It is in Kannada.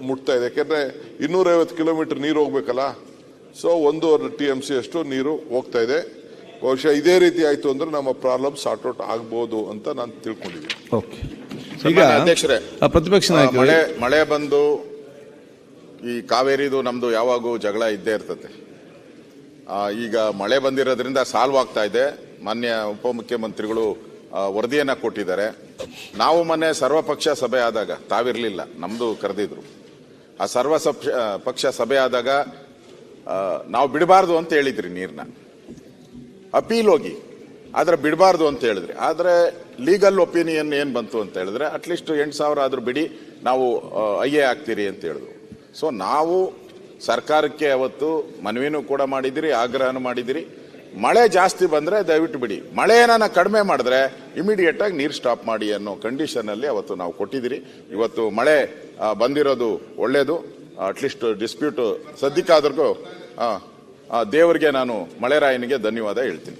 ಮುಟ್ತಾ ಇದೆ. ಯಾಕೆಂದ್ರೆ 250 ಕಿಲೋಮೀಟರ್ ನೀರು ಹೋಗ್ಬೇಕಲ್ಲ. ಸೊ 1.5 TMC ಅಷ್ಟು ನೀರು ಹೋಗ್ತಾ ಇದೆ. ಬಹುಶಃ ಇದೇ ರೀತಿ ಆಯ್ತು ಅಂದ್ರೆ ನಮ್ಮ ಪ್ರಾಬ್ಲಮ್ ಸಾರ್ಟ್ ಔಟ್ ಆಗ್ಬೋದು ಅಂತ ನಾನು ತಿಳ್ಕೊಂಡಿದ್ದೀನಿ. ಓಕೆ. ಈಗ ಅಧ್ಯಕ್ಷರೇ, ಪ್ರತಿಪಕ್ಷ ನಾಯಕರು ಮಳೆ ಬಂದು ಈ ಕಾವೇರಿದು ನಮ್ದು ಯಾವಾಗೂ ಜಗಳ ಇದ್ದೇ ಇರ್ತದೆ. ಈಗ ಮಳೆ ಬಂದಿರೋದ್ರಿಂದ ಸಾಲ್ವ್ ಆಗ್ತಾ ಇದೆ. ಮಾನ್ಯ ಉಪಮುಖ್ಯಮಂತ್ರಿಗಳು ವರದಿಯನ್ನ ಕೊಟ್ಟಿದ್ದಾರೆ. ನಾವು ಮೊನ್ನೆ ಸರ್ವಪಕ್ಷ ಸಭೆ ಆದಾಗ ತಾವಿರ್ಲಿಲ್ಲ, ನಮ್ದು ಕರೆದಿದ್ರು. ಆ ಪಕ್ಷ ಸಭೆ ಆದಾಗ ನಾವು ಬಿಡಬಾರ್ದು ಅಂತ ಹೇಳಿದ್ರಿ ನೀರ್ನ, ಅಪೀಲ್ ಹೋಗಿ, ಆದ್ರೆ ಬಿಡಬಾರ್ದು ಅಂತ ಹೇಳಿದ್ರಿ. ಆದ್ರೆ ಲೀಗಲ್ ಒಪಿನಿಯನ್ ಏನ್ ಬಂತು ಅಂತ ಹೇಳಿದ್ರೆ ಅಟ್ಲೀಸ್ಟ್ 8,000 ಆದ್ರೂ ಬಿಡಿ, ನಾವು IA ಆಗ್ತೀರಿ ಅಂತ ಹೇಳಿದ್ರು. ಸೊ ನಾವು ಸರ್ಕಾರಕ್ಕೆ ಅವತ್ತು ಮನವಿನೂ ಕೂಡ ಮಾಡಿದಿರಿ, ಆಗ್ರಹನೂ ಮಾಡಿದಿರಿ. ಮಳೆ ಜಾಸ್ತಿ ಬಂದ್ರೆ ದಯವಿಟ್ಟು ಬಿಡಿ, ಮಳೆ ಏನಾನ ಕಡಿಮೆ ಮಾಡಿದ್ರೆ ಇಮಿಡಿಯೇಟ್ ಆಗಿ ನೀರು ಸ್ಟಾಪ್ ಮಾಡಿ ಅನ್ನೋ ಕಂಡೀಷನ್ ಅಲ್ಲಿ ಅವತ್ತು ನಾವು ಕೊಟ್ಟಿದ್ದೀರಿ. ಇವತ್ತು ಮಳೆ ಬಂದಿರೋದು ಒಳ್ಳೇದು. ಅಟ್ಲೀಸ್ಟ್ ಡಿಸ್ಪ್ಯೂಟ್ ಸದ್ಯಕ್ಕಾದ್ರೂ ದೇವರಿಗೆ ನಾನು ಮಳೆರಾಯನಿಗೆ ಧನ್ಯವಾದ ಹೇಳ್ತೀನಿ.